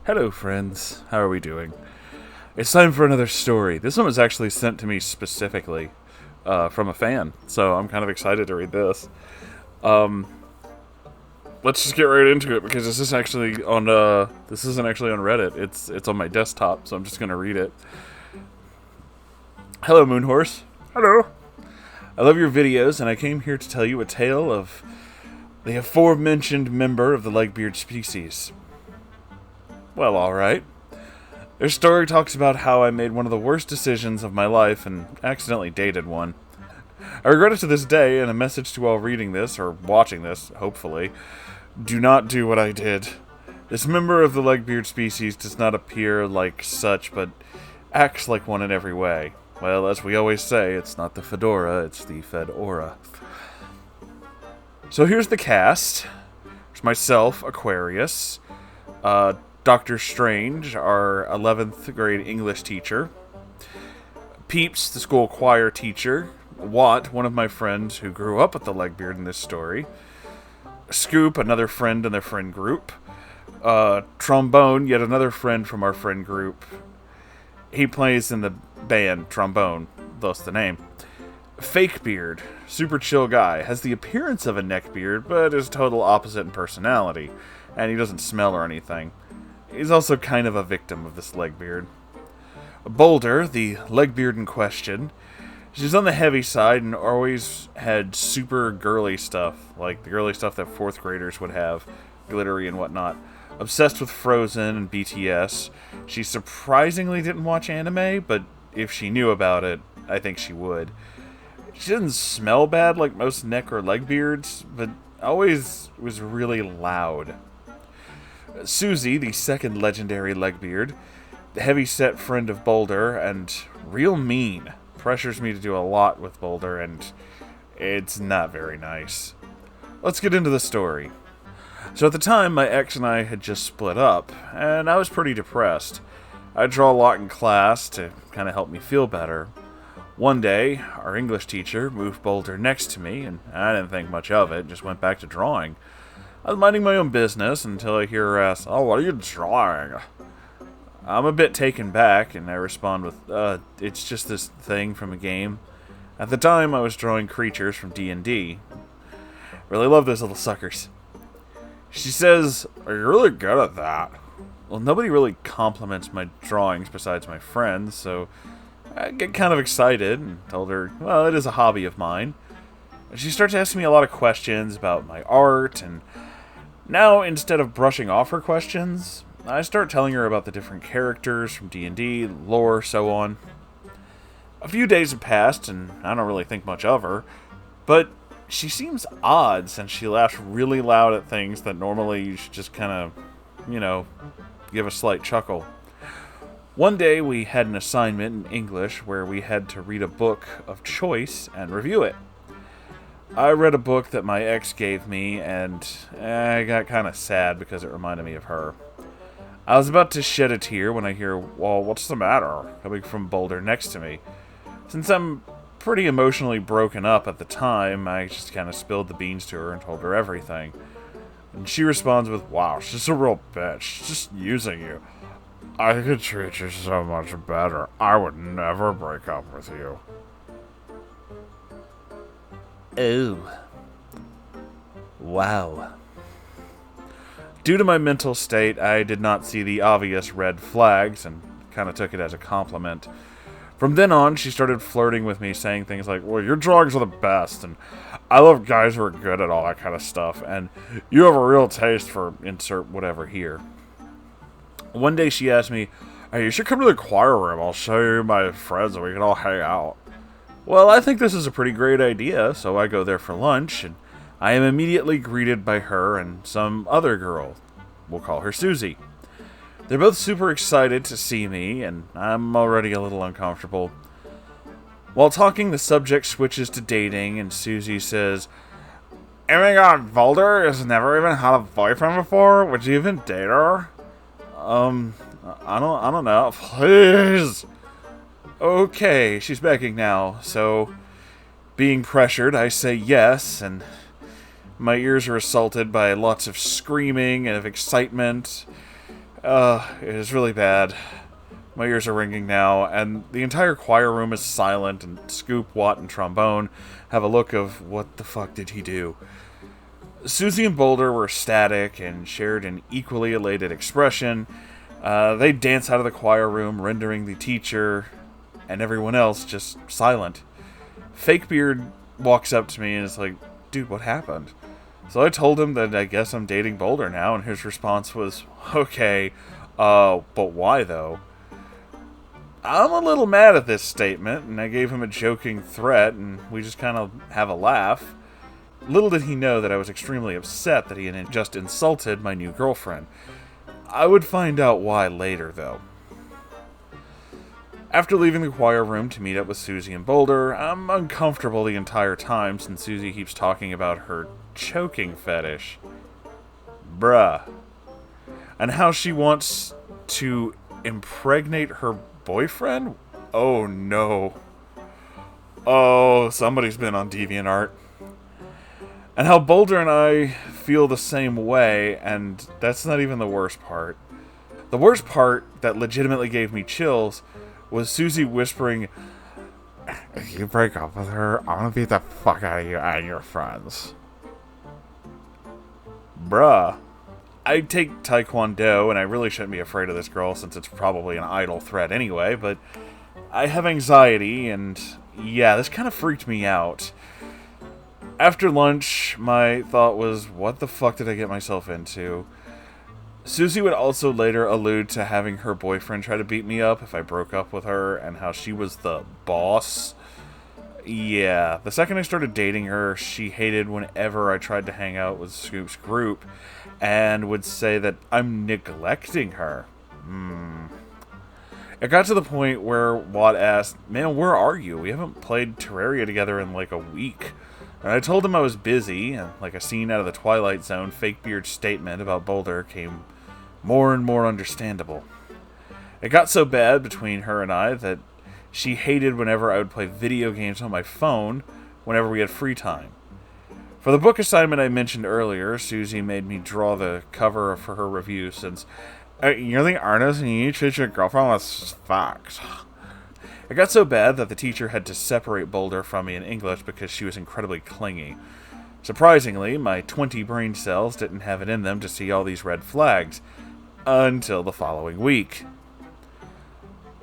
Hello, friends. How are we doing? It's time for another story. This one was actually sent to me specifically from a fan, so I'm kind of excited to read this. Let's just get right into it because this isn't actually on Reddit. It's on my desktop, so I'm just gonna read it. Hello, Moonhorse. Hello. I love your videos, and I came here to tell you a tale of the aforementioned member of the Legbeard species. Well, alright. Their story talks about how I made one of the worst decisions of my life and accidentally dated one. I regret it to this day, and a message to all reading this, or watching this, hopefully. Do not do what I did. This member of the Legbeard species does not appear like such, but acts like one in every way. Well, as we always say, it's not the fedora, it's the fedora. So here's the cast. There's myself, Aquarius, Dr. Strange, our 11th grade English teacher, Peeps, the school choir teacher, Watt, one of my friends who grew up with the Legbeard in this story, Scoop, another friend in their friend group, Trombone, yet another friend from our friend group. He plays in the band Trombone, thus the name. Fakebeard, super chill guy, has the appearance of a Neckbeard, but is total opposite in personality, and he doesn't smell or anything. He's also kind of a victim of this Legbeard. Boulder, the Legbeard in question, she's on the heavy side and always had super girly stuff, like the girly stuff that 4th graders would have, glittery and whatnot. Obsessed with Frozen and BTS. She surprisingly didn't watch anime, but if she knew about it, I think she would. She didn't smell bad like most neck or Legbeards, but always was really loud. Susie, the second legendary Legbeard, the heavy-set friend of Boulder, and real mean. Pressures me to do a lot with Boulder, and it's not very nice. Let's get into the story. So at the time, my ex and I had just split up, and I was pretty depressed. I draw a lot in class to kind of help me feel better. One day, our English teacher moved Boulder next to me, and I didn't think much of it, just went back to drawing. I was minding my own business until I hear her ask, "Oh, what are you drawing?" I'm a bit taken back, and I respond with, it's just this thing from a game. At the time, I was drawing creatures from D&D. Really love those little suckers. She says, "You're really good at that." Well, nobody really compliments my drawings besides my friends, so I get kind of excited and told her, well, it is a hobby of mine. She starts asking me a lot of questions about my art, and now, instead of brushing off her questions, I start telling her about the different characters from D&D, lore, so on. A few days have passed, and I don't really think much of her, but she seems odd since she laughs really loud at things that normally you should just kind of, give a slight chuckle. One day we had an assignment in English where we had to read a book of choice and review it. I read a book that my ex gave me, and I got kind of sad because it reminded me of her. I was about to shed a tear when I hear, "Well, what's the matter?" coming from Boulder next to me. Since I'm pretty emotionally broken up at the time, I just kind of spilled the beans to her and told her everything. And she responds with, "Wow, she's a real bitch. She's just using you. I could treat you so much better. I would never break up with you." Oh. Wow. Due to my mental state, I did not see the obvious red flags and kind of took it as a compliment. From then on, she started flirting with me, saying things like, "Well, your drawings are the best, and I love guys who are good at all that kind of stuff, and you have a real taste for insert whatever here." One day she asked me, "Hey, you should come to the choir room. I'll show you my friends and we can all hang out." Well, I think this is a pretty great idea, so I go there for lunch, and I am immediately greeted by her and some other girl. We'll call her Susie. They're both super excited to see me, and I'm already a little uncomfortable. While talking, the subject switches to dating, and Susie says, "Oh my god, Boulder has never even had a boyfriend before? Would you even date her?" I don't know. Please! Okay, she's begging now, so being pressured, I say yes, and my ears are assaulted by lots of screaming and of excitement. It is really bad. My ears are ringing now, and the entire choir room is silent, and Scoop, Watt, and Trombone have a look of, what the fuck did he do? Susie and Boulder were ecstatic and shared an equally elated expression. They dance out of the choir room, rendering the teacher and everyone else just silent. Fakebeard walks up to me and is like, dude, what happened? So I told him that I guess I'm dating Boulder now, and his response was, okay, but why though? I'm a little mad at this statement, and I gave him a joking threat, and we just kind of have a laugh. Little did he know that I was extremely upset that he had just insulted my new girlfriend. I would find out why later, though. After leaving the choir room to meet up with Susie and Boulder, I'm uncomfortable the entire time since Susie keeps talking about her choking fetish. Bruh. And how she wants to impregnate her boyfriend? Oh no. Oh, somebody's been on DeviantArt. And how Boulder and I feel the same way, and that's not even the worst part. The worst part that legitimately gave me chills was Susie whispering, if you break up with her, I'm gonna beat the fuck out of you and your friends. Bruh. I take Taekwondo, and I really shouldn't be afraid of this girl since it's probably an idle threat anyway, but I have anxiety, and yeah, this kind of freaked me out. After lunch, my thought was, what the fuck did I get myself into? Susie would also later allude to having her boyfriend try to beat me up if I broke up with her, and how she was the boss. Yeah, the second I started dating her, she hated whenever I tried to hang out with Scoop's group, and would say that I'm neglecting her. It got to the point where Watt asked, man, where are you? We haven't played Terraria together in like a week. And I told him I was busy, and like a scene out of the Twilight Zone, Fakebeard's statement about Boulder came more and more understandable. It got so bad between her and I that she hated whenever I would play video games on my phone whenever we had free time. For the book assignment I mentioned earlier, Susie made me draw the cover for her review since you're the artist and you treat your girlfriend with facts. It got so bad that the teacher had to separate Boulder from me in English because she was incredibly clingy. Surprisingly, my 20 brain cells didn't have it in them to see all these red flags until the following week.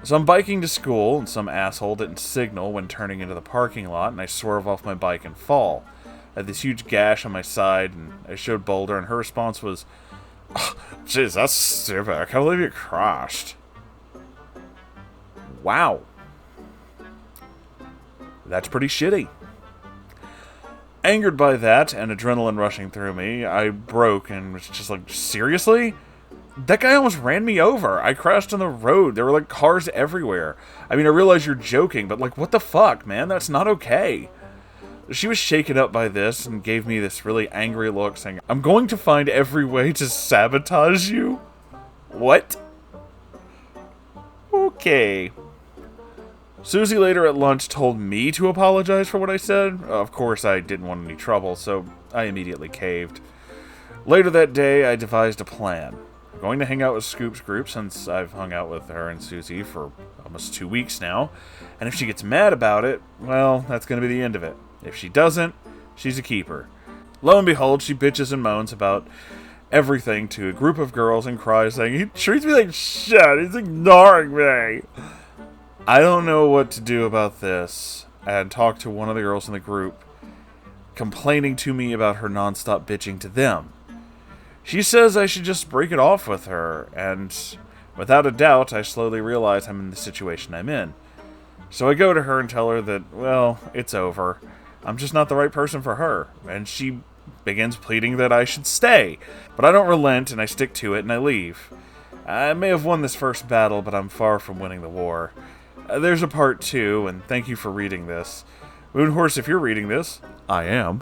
So I'm biking to school, and some asshole didn't signal when turning into the parking lot, and I swerve off my bike and fall. I had this huge gash on my side, and I showed Boulder, and her response was, oh, jeez, that's stupid. I can't believe you crashed. Wow. That's pretty shitty. Angered by that, and adrenaline rushing through me, I broke and was just like, seriously? That guy almost ran me over. I crashed on the road. There were like cars everywhere. I mean, I realize you're joking, but like, what the fuck, man? That's not okay. She was shaken up by this and gave me this really angry look, saying, I'm going to find every way to sabotage you? What? Okay. Susie later at lunch told me to apologize for what I said. Of course, I didn't want any trouble, so I immediately caved. Later that day, I devised a plan. I'm going to hang out with Scoop's group since I've hung out with her and Susie for almost 2 weeks now. And if she gets mad about it, well, that's going to be the end of it. If she doesn't, she's a keeper. Lo and behold, she bitches and moans about everything to a group of girls and cries saying, he treats me like shit, he's ignoring me. I don't know what to do about this, and talked to one of the girls in the group, complaining to me about her nonstop bitching to them. She says I should just break it off with her, and without a doubt, I slowly realize I'm in the situation I'm in. So I go to her and tell her that, well, it's over. I'm just not the right person for her, and she begins pleading that I should stay. But I don't relent, and I stick to it, and I leave. I may have won this first battle, but I'm far from winning the war. There's a part 2, and thank you for reading this. Moonhorse, if you're reading this, I am.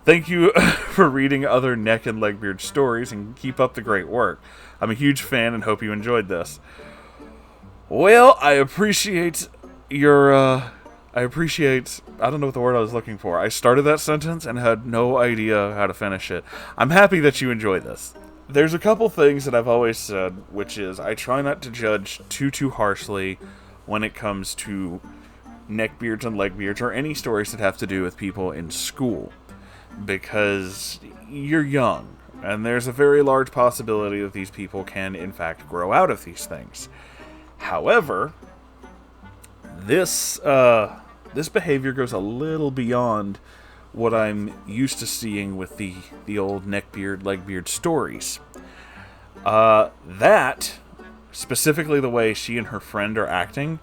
Thank you for reading other Neck and Legbeard stories, and keep up the great work. I'm a huge fan and hope you enjoyed this. Well, I appreciate your, I don't know what the word I was looking for. I started that sentence and had no idea how to finish it. I'm happy that you enjoyed this. There's a couple things that I've always said, which is I try not to judge too harshly when it comes to neckbeards and legbeards or any stories that have to do with people in school. Because you're young, and there's a very large possibility that these people can, in fact, grow out of these things. However, this behavior goes a little beyond what I'm used to seeing with the old neckbeard, legbeard stories. That, specifically the way she and her friend are acting,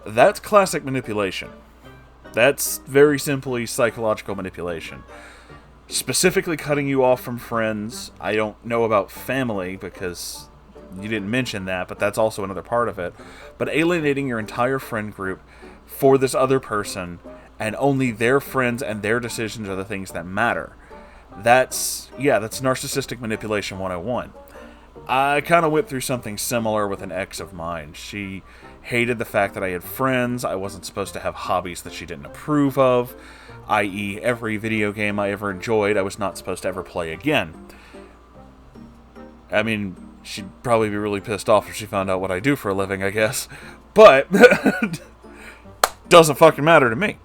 that's classic manipulation. That's very simply psychological manipulation. Specifically cutting you off from friends. I don't know about family because you didn't mention that, but that's also another part of it. But alienating your entire friend group for this other person, and only their friends and their decisions are the things that matter. That's narcissistic manipulation 101. I kind of went through something similar with an ex of mine. She hated the fact that I had friends. I wasn't supposed to have hobbies that she didn't approve of, i.e. every video game I ever enjoyed, I was not supposed to ever play again. I mean, she'd probably be really pissed off if she found out what I do for a living, I guess. But doesn't fucking matter to me.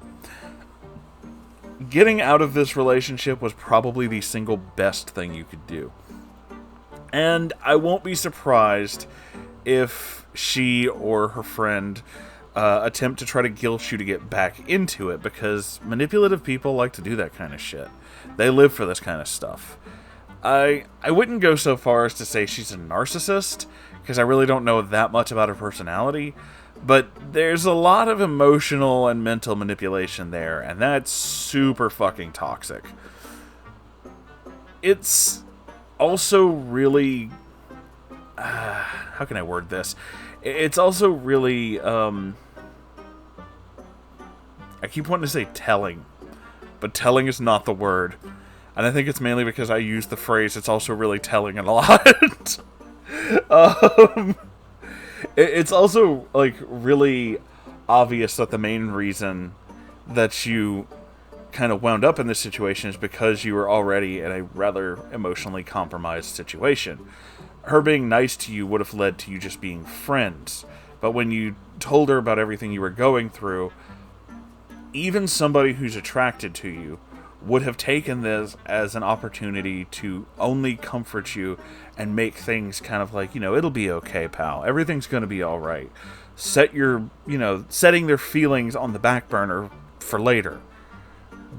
Getting out of this relationship was probably the single best thing you could do. And I won't be surprised if she or her friend attempt to try to guilt you to get back into it, because manipulative people like to do that kind of shit. They live for this kind of stuff. I wouldn't go so far as to say she's a narcissist, because I really don't know that much about her personality, but there's a lot of emotional and mental manipulation there, and that's super fucking toxic. It's also really... how can I word this? It's also really... I keep wanting to say telling, but telling is not the word. And I think it's mainly because I use the phrase, it's also really telling a lot. It's also, like, really obvious that the main reason that you kind of wound up in this situation is because you were already in a rather emotionally compromised situation. Her being nice to you would have led to you just being friends. But when you told her about everything you were going through, even somebody who's attracted to you would have taken this as an opportunity to only comfort you and make things kind of like, it'll be okay, pal. Everything's going to be all right. Setting their feelings on the back burner for later.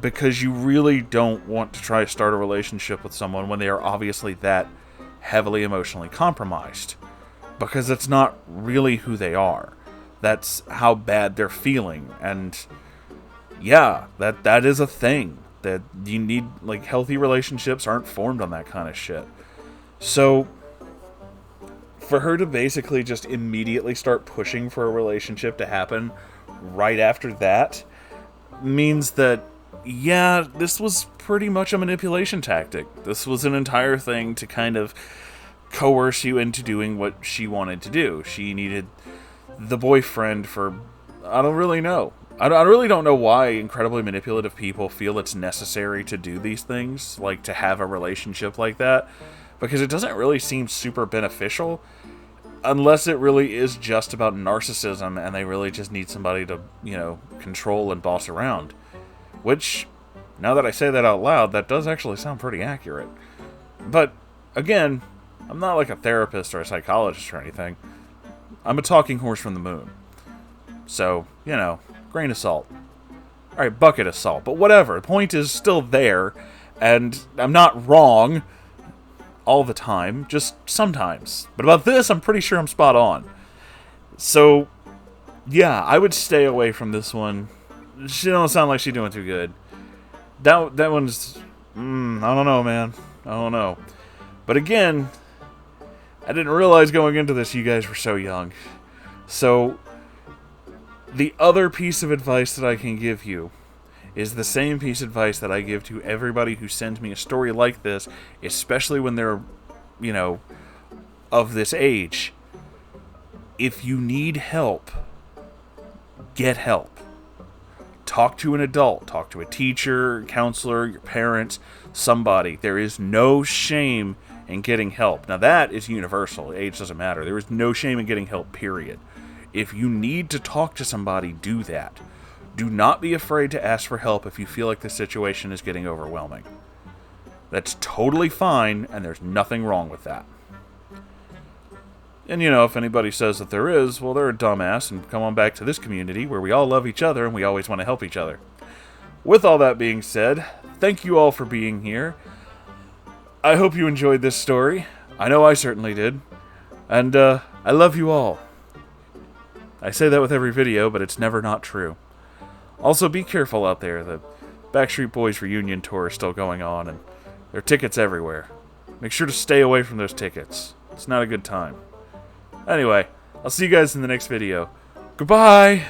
Because you really don't want to try to start a relationship with someone when they are obviously that heavily emotionally compromised. Because that's not really who they are. That's how bad they're feeling. And yeah, that is a thing. That you need, like, healthy relationships aren't formed on that kind of shit. So, for her to basically just immediately start pushing for a relationship to happen right after that means that, yeah, this was pretty much a manipulation tactic. This was an entire thing to kind of coerce you into doing what she wanted to do. She needed the boyfriend for, I don't really know. I really don't know why incredibly manipulative people feel it's necessary to do these things, like to have a relationship like that, because it doesn't really seem super beneficial, unless it really is just about narcissism and they really just need somebody to, control and boss around. Which, now that I say that out loud, that does actually sound pretty accurate. But, again, I'm not like a therapist or a psychologist or anything. I'm a talking horse from the moon. So, grain of salt. Alright, bucket of salt. But whatever. The point is still there. And I'm not wrong all the time. Just sometimes. But about this, I'm pretty sure I'm spot on. So, yeah, I would stay away from this one. She don't sound like she's doing too good. That one's... I don't know, man. I don't know. But again, I didn't realize going into this you guys were so young. So... the other piece of advice that I can give you is the same piece of advice that I give to everybody who sends me a story like this, especially when they're, of this age. If you need help, get help. Talk to an adult. Talk to a teacher, counselor, your parents, somebody. There is no shame in getting help. Now, that is universal. Age doesn't matter. There is no shame in getting help, period. If you need to talk to somebody, do that. Do not be afraid to ask for help if you feel like the situation is getting overwhelming. That's totally fine, and there's nothing wrong with that. And, you know, if anybody says that there is, well, they're a dumbass, and come on back to this community where we all love each other and we always want to help each other. With all that being said, thank you all for being here. I hope you enjoyed this story. I know I certainly did. And, I love you all. I say that with every video, but it's never not true. Also, be careful out there. The Backstreet Boys reunion tour is still going on, and there are tickets everywhere. Make sure to stay away from those tickets. It's not a good time. Anyway, I'll see you guys in the next video. Goodbye!